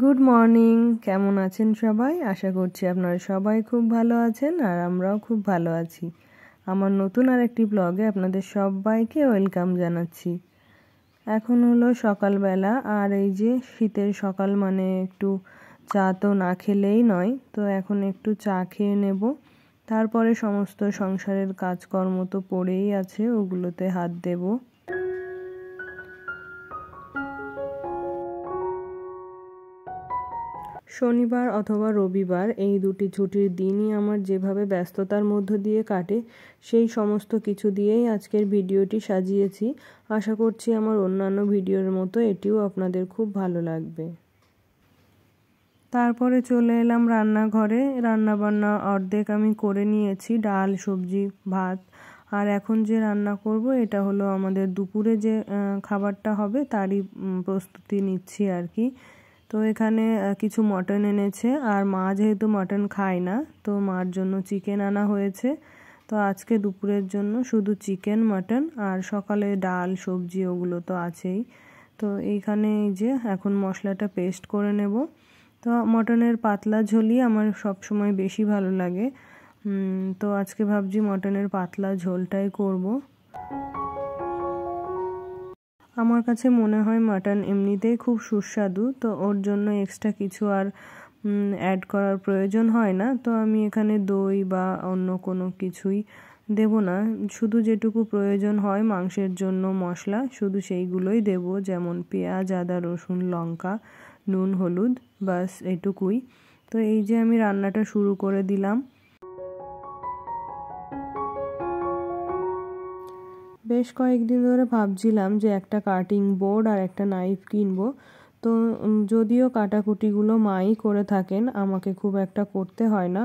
Good morning. কেমন আছেন সবাই? আশা করছি আপনারা সবাই খুব ভালো আছেন আর আমরাও খুব ভালো আছি। আমার নতুন আরেকটি ব্লগে আপনাদের সবাইকে ওয়েলকাম জানাচ্ছি। এখন হলো সকালবেলা, আর এই যে শীতের সকাল মানে একটু চা তো না খেলেই নয়, তো এখন একটু চা খেয়ে নেব। তারপরে সমস্ত সংসারের কাজকর্ম তো পড়েই আছে, ওগুলোতে হাত দেব। শনিবার অথবা রবিবার এই দুটি ছুটির দিনই আমার যেভাবে ব্যস্ততার মধ্য দিয়ে কাটে, সেই সমস্ত কিছু দিয়েই আজকের ভিডিওটি সাজিয়েছি। আশা করছি আমার অন্যান্য ভিডিওর মতো এটিও আপনাদের খুব ভালো লাগবে। তারপরে চলে এলাম রান্নাঘরে। রান্নাবান্না অর্ধেক আমি করে নিয়েছি, ডাল, সবজি, ভাত। আর এখন যে রান্না করব এটা হলো আমাদের দুপুরে যে খাবারটা হবে তারই প্রস্তুতি নিচ্ছি আর কি। তো এখানে কিছু মটন এনেছে, আর মা যেহেতু মটন খায় না, তো মার জন্য চিকেন আনা হয়েছে। তো আজকে দুপুরের জন্য শুধু চিকেন, মটন, আর সকালে ডাল, সবজি ওগুলো তো আছেই। তো এইখানে এই যে এখন মশলাটা পেস্ট করে নেব। তো মটনের পাতলা ঝোলই আমার সব সময় বেশি ভালো লাগে, তো আজকে ভাবছি মটনের পাতলা ঝোলটাই করব। আমার কাছে মনে হয় মাটন এমনিতেই খুব সুস্বাদু, তো ওর জন্য এক্সট্রা কিছু আর অ্যাড করার প্রয়োজন হয় না। তো আমি এখানে দই বা অন্য কোনো কিছুই দেব না, শুধু যেটুকু প্রয়োজন হয় মাংসের জন্য মশলা শুধু সেইগুলোই দেব, যেমন পেঁয়াজ, আদা, রসুন, লঙ্কা, নুন, হলুদ, বাস এটুকুই। তো এই যে আমি রান্নাটা শুরু করে দিলাম। বেশ কয়েকদিন ধরে ভাবছিলাম যে একটা কাটিং বোর্ড আর একটা নাইফ কিনবো। তো যদিও কাটাকুটিগুলো মাই করে থাকেন, আমাকে খুব একটা করতে হয় না,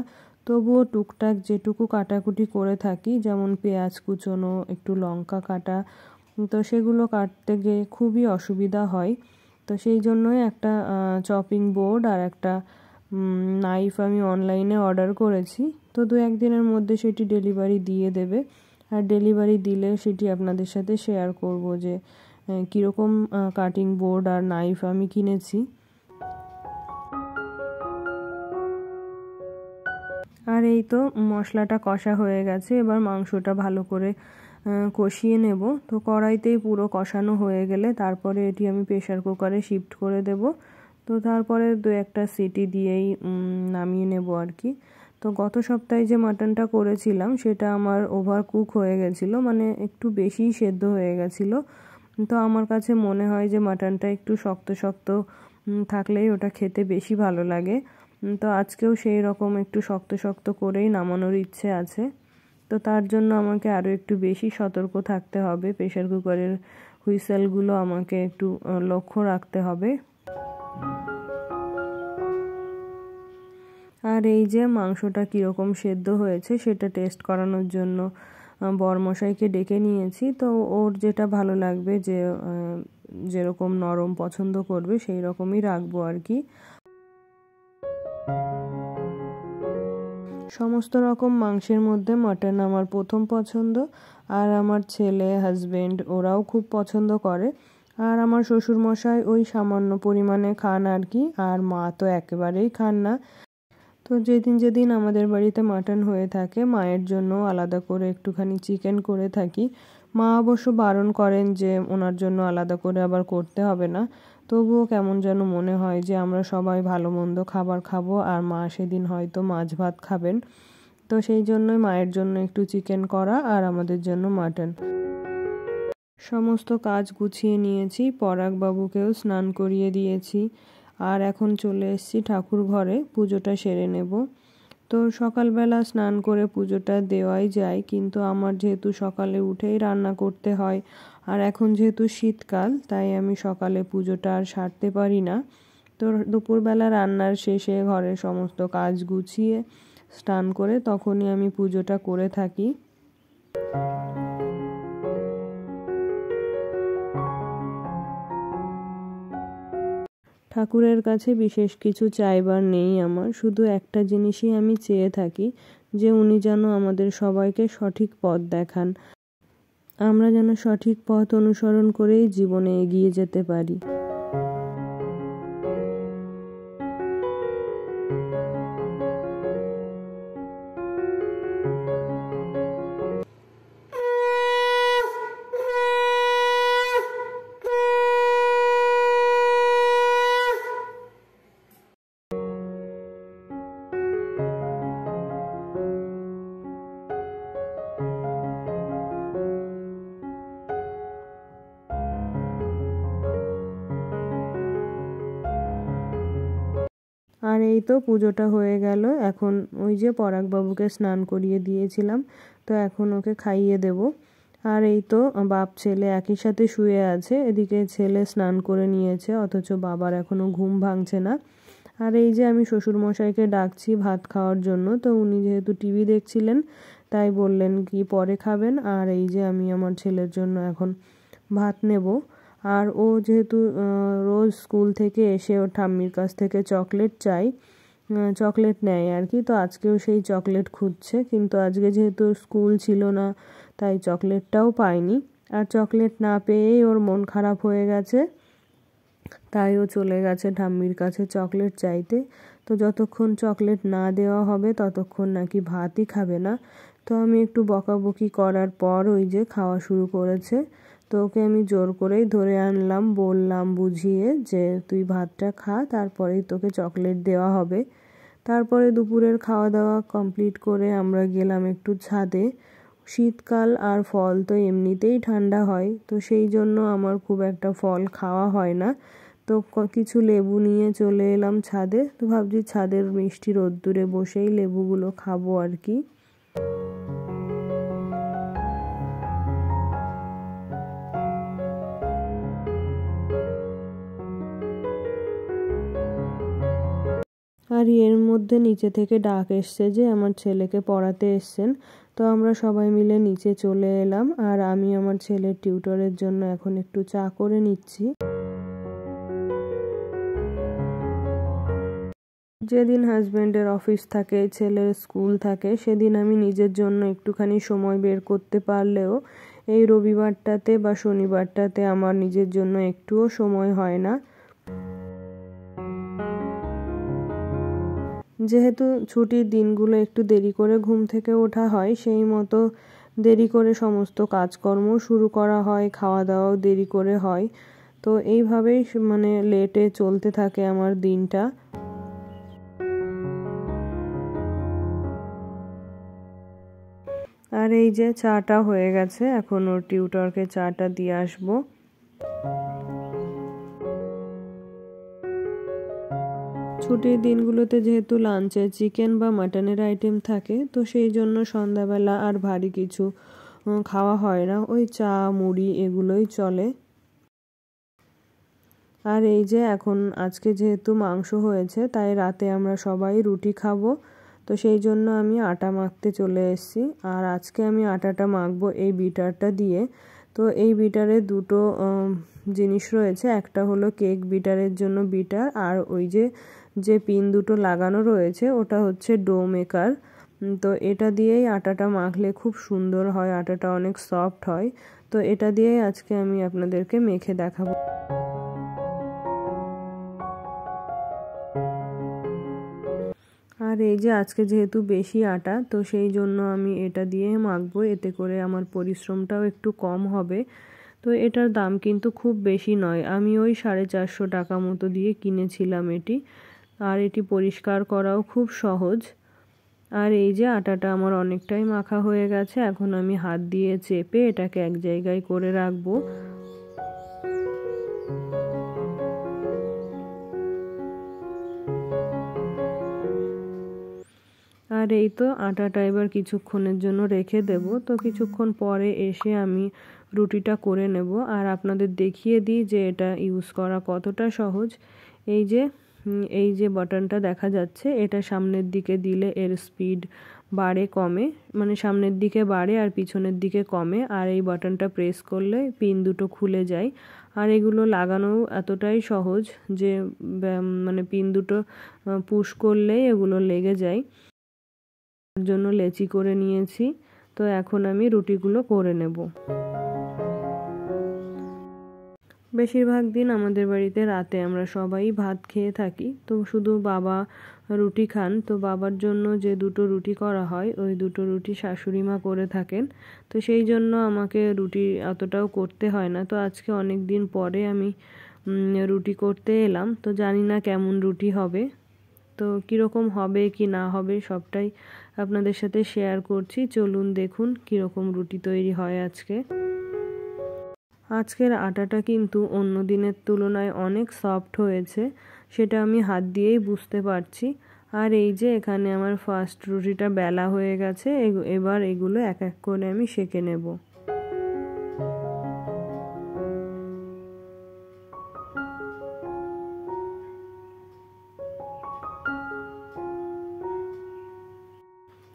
তবুও টুকটাক যেটুকু কাটাকুটি করে থাকি, যেমন পেঁয়াজ কুচোনো, একটু লঙ্কা কাটা, তো সেগুলো কাটতে গিয়ে খুবই অসুবিধা হয়। তো সেই জন্যই একটা চপিং বোর্ড আর একটা নাইফ আমি অনলাইনে অর্ডার করেছি। তো 2-1 দিনের মধ্যে সেটি ডেলিভারি দিয়ে দেবে, আর ডেলিভারি দিলে সেটি আপনাদের সাথে শেয়ার করব যে কীরকম কাটিং বোর্ড আর নাইফ আমি কিনেছি। আর এই তো মশলাটা কষা হয়ে গেছে, এবার মাংসটা ভালো করে কষিয়ে নেব। তো কড়াইতেই পুরো কষানো হয়ে গেলে তারপরে এটি আমি প্রেসার কুকারে শিফট করে দেব। তো তারপরে 2-1টা সিটি দিয়েই নামিয়ে নেব আর কি। তো গত সপ্তাহে যে মাটনটা করেছিলাম সেটা আমার ওভার কুক হয়ে গেছিলো, মানে একটু বেশিই সেদ্ধ হয়ে গেছিলো। তো আমার কাছে মনে হয় যে মাটনটা একটু শক্ত শক্ত থাকলেই ওটা খেতে বেশি ভালো লাগে। তো আজকেও সেই রকম একটু শক্ত শক্ত করেই নামানোর ইচ্ছে আছে। তো তার জন্য আমাকে আরও একটু বেশি সতর্ক থাকতে হবে, প্রেসার কুকারের হুইসেলগুলো আমাকে একটু লক্ষ্য রাখতে হবে। আর এই যে মাংসটা কীরকম সেদ্ধ হয়েছে সেটা টেস্ট করানোর জন্য বরমশাইকে ডেকে নিয়েছি। তো ওর যেটা ভালো লাগবে, যে যেরকম নরম পছন্দ করবে সেই রকমই রাখবো আর কি। সমস্ত রকম মাংসের মধ্যে মাটন আমার প্রথম পছন্দ, আর আমার ছেলে, হাজবেন্ড ওরাও খুব পছন্দ করে। আর আমার শ্বশুরমশাই ওই সামান্য পরিমাণে খান আর কি, আর মা তো একেবারেই খান না। তো যেদিন যেদিন আমাদের বাড়িতে মাটন হয়ে থাকে মায়ের জন্য আলাদা করে একটুখানি চিকেন করে থাকি। মা অবশ্য বারণ করেন যে ওনার জন্য আলাদা করে আবার করতে হবে না, তবুও কেমন যেন মনে হয় যে আমরা সবাই ভালো মন্দ খাবার খাবো, আর মা সেদিন হয়তো মাছ ভাত খাবেন। তো সেই জন্যই মায়ের জন্য একটু চিকেন করা আর আমাদের জন্য মাটন। সমস্ত কাজ গুছিয়ে নিয়েছি, পরাগ বাবুকেও স্নান করিয়ে দিয়েছি, আর এখন চলে এসেছি ঠাকুর ঘরে পুজোটা সেরে নেব। তো সকালবেলা স্নান করে পুজোটা দেওয়াই যায়, কিন্তু আমার যেহেতু সকালে উঠেই রান্না করতে হয়, আর এখন যেহেতু শীতকাল তাই আমি সকালে পুজোটা আর সারতে পারি না। তো দুপুরবেলা রান্নার শেষে ঘরের সমস্ত কাজ গুছিয়ে স্নান করে তখনই আমি পুজোটা করে থাকি। ঠাকুরের কাছে বিশেষ কিছু চাইবার নেই আমার, শুধু একটা জিনিসই আমি চেয়ে থাকি, যে উনি যেন আমাদের সবাইকে সঠিক পথ দেখান, আমরা যেন সঠিক পথ অনুসরণ করেই জীবনে এগিয়ে যেতে পারি। আর এই তো পুজোটা হয়ে গেল। এখন ওই যে পরাগবাবুকে স্নান করিয়ে দিয়েছিলাম, তো এখন ওকে খাইয়ে দেব। আর এই তো বাপ ছেলে একই সাথে শুয়ে আছে, এদিকে ছেলে স্নান করে নিয়েছে, অথচ বাবার এখনো ঘুম ভাঙছে না। আর এই যে আমি শ্বশুরমশাইকে ডাকছি ভাত খাওয়ার জন্য, তো উনি যেহেতু টিভি দেখছিলেন তাই বললেন কি পরে খাবেন। আর এই যে আমি আমার ছেলের জন্য এখন ভাত নেব। আর ও যেহেতু রোজ স্কুল থেকে এসে ওর ঠাম্মির কাছ থেকে চকলেট চাই, চকলেট নেয় আর কি, তো আজকেও সেই চকলেট খুঁজছে, কিন্তু আজকে যেহেতু স্কুল ছিল না তাই চকলেটটাও পায়নি। আর চকলেট না পেয়েই ওর মন খারাপ হয়ে গেছে, তাই ও চলে গেছে ঠাম্মির কাছে চকলেট চাইতে। তো যতক্ষণ চকলেট না দেওয়া হবে ততক্ষণ নাকি ভাতই খাবে না। তো আমি একটু বকাবকি করার পর ওই যে খাওয়া শুরু করেছে। তো ওকে আমি জোর করেই ধরে আনলাম, বললাম বুঝিয়ে যে তুই ভাতটা খা, তারপরেই তোকে চকলেট দেওয়া হবে। তারপরে দুপুরের খাওয়া দাওয়া কমপ্লিট করে আমরা গেলাম একটু ছাদে। শীতকাল আর ফল তো এমনিতেই ঠান্ডা হয়, তো সেই জন্য আমার খুব একটা ফল খাওয়া হয় না। তো কিছু লেবু নিয়ে চলে এলাম ছাদে। তো ভাবছি ছাদের মিষ্টি রোদ্দুরে বসেই লেবুগুলো খাবো আর কি। আর এর মধ্যে নিচে থেকে ডাক এসছে যে আমার ছেলেকে পড়াতে এসছেন। তো আমরা সবাই মিলে নিচে চলে এলাম, আর আমি আমার ছেলের টিউটরের জন্য এখন একটু চা করে নিচ্ছি। যেদিন হাজব্যান্ডের অফিস থাকে, ছেলের স্কুল থাকে, সেদিন আমি নিজের জন্য একটুখানি সময় বের করতে পারলেও এই রবিবারটাতে বা শনিবারটাতে আমার নিজের জন্য একটুও সময় হয় না। যেহেতু ছুটির দিনগুলো একটু দেরি করে ঘুম থেকে ওঠা হয়, সেই মতো দেরি করে সমস্ত কাজকর্ম শুরু করা হয়, খাওয়া দাওয়াও দেরি করে হয়। তো এইভাবেই মানে লেটে চলতে থাকে আমার দিনটা। আর এই যে চাটা হয়ে গেছে, এখন ওর টিউটরকে চাটা দিয়ে আসবো। ছুটির দিনগুলোতে যেহেতু লাঞ্চে চিকেন বা মাটনের আইটেম থাকে, তো সেই জন্য সন্ধ্যাবেলা আর ভারী কিছু খাওয়া হয় না, ওই চা মুড়ি এগুলোই চলে। আর এই যে এখন আজকে যেহেতু মাংস হয়েছে, তাই রাতে আমরা সবাই রুটি খাবো, তো সেই জন্য আমি আটা মাখতে চলে এসেছি। আর আজকে আমি আটাটা মাখবো এই বিটারটা দিয়ে। তো এই বিটারে দুটো জিনিস রয়েছে, একটা হলো কেক বিটারের জন্য বিটার, আর ওই যে পিন দুটো লাগানো রয়েছে ওটা হচ্ছে ডো মেকার। তো এটা দিয়েই আটাটা মাখলে খুব সুন্দর হয়, আটাটা অনেক সফট হয়। তো এটা দিয়েই আজকে আমি আপনাদেরকে মেখে দেখাবো। আর এই যে আজকে যেহেতু বেশি আটা, তো সেই জন্য আমি এটা দিয়ে মাখবো, এতে করে আমার পরিশ্রমটাও একটু কম হবে। তো এটার দাম কিন্তু খুব বেশি নয়, আমি ওই 450 টাকা মতো দিয়ে কিনেছিলাম এটি। আর এটি পরিষ্কার করাও খুব সহজ। আর এই যে আটাটা আমার অনেকটাই মাখা হয়ে গেছে, এখন আমি হাত দিয়ে চেপে এটাকে এক জায়গায় করে রাখবো। আর এই তো আটাটা এবার কিছুক্ষণের জন্য রেখে দেব। তো কিছুক্ষণ পরে এসে আমি রুটিটা করে নেব, আর আপনাদের দেখিয়ে দিই যে এটা ইউজ করা কতটা সহজ। এই যে বাটনটা দেখা যাচ্ছে, এটা সামনের দিকে দিলে এর স্পিড বাড়ে কমে, মানে সামনের দিকে বাড়ে আর পিছনের দিকে কমে। আর এই বাটনটা প্রেস করলে পিন দুটো খুলে যায়। আর এগুলো লাগানোও এতটাই সহজ যে মানে পিন দুটো পুশ করলেই এগুলো লেগে যায়। তার জন্য লেচি করে নিয়েছি। তো এখন আমি রুটিগুলো করে নেব। বেশিরভাগ দিন আমাদের বাড়িতে রাতে আমরা সবাই ভাত খেয়ে থাকি, তো শুধু বাবা রুটি খান। তো বাবার জন্য যে দুটো রুটি করা হয়, ওই দুটো রুটি শাশুড়ি মা করে থাকেন। তো সেই জন্য আমাকে রুটি অতটাও করতে হয় না। তো আজকে অনেক দিন পরে আমি রুটি করতে এলাম, তো জানি না কেমন রুটি হবে। তো কীরকম হবে কি না হবে সবটাই আপনাদের সাথে শেয়ার করছি। চলুন দেখুন কীরকম রুটি তৈরি হয় আজকে। আজকের আটাটা কিন্তু অন্য দিনের তুলনায় অনেক সফট হয়েছে। সেটা আমি হাত দিয়েই বুঝতে পারছি। আর এই যে এখানে আমার ফার্স্ট রুটিটা বেলা হয়ে গেছে, এবার এগুলো এক এক করে আমি সেঁকে নেব।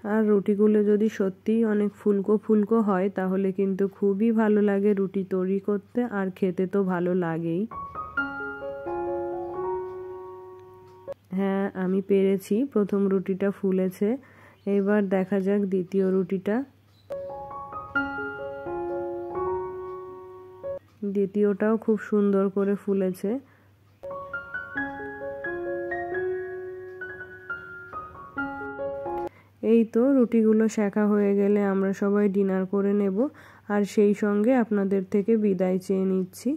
আর রুটিগুলো যদি সত্যিই অনেক ফুলকো ফুলকো হয় তাহলে কিন্তু খুবই ভালো লাগে রুটি তৈরি করতে, আর খেতে তো ভালো লাগেই। হ্যাঁ, আমি পেরেছি, প্রথম রুটিটা ফুলেছে। এবার দেখা যাক দ্বিতীয় রুটিটা। দ্বিতীয়টাও খুব সুন্দর করে ফুলেছে। এই তো রুটিগুলো সেঁকা হয়ে গেলে আমরা সবাই ডিনার করে নেব, আর সেই সঙ্গে আপনাদের থেকে বিদায় চেয়ে নিচ্ছি।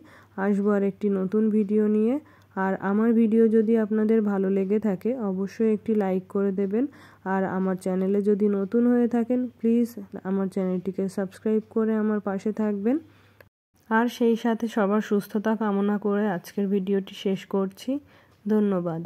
আসবো আর একটি নতুন ভিডিও নিয়ে। আর আমার ভিডিও যদি আপনাদের ভালো লেগে থাকে অবশ্যই একটি লাইক করে দেবেন, আর আমার চ্যানেলে যদি নতুন হয়ে থাকেন প্লিজ আমার চ্যানেলটিকে সাবস্ক্রাইব করে আমার পাশে থাকবেন। আর সেই সাথে সবার সুস্থতা কামনা করে আজকের ভিডিওটি শেষ করছি। ধন্যবাদ।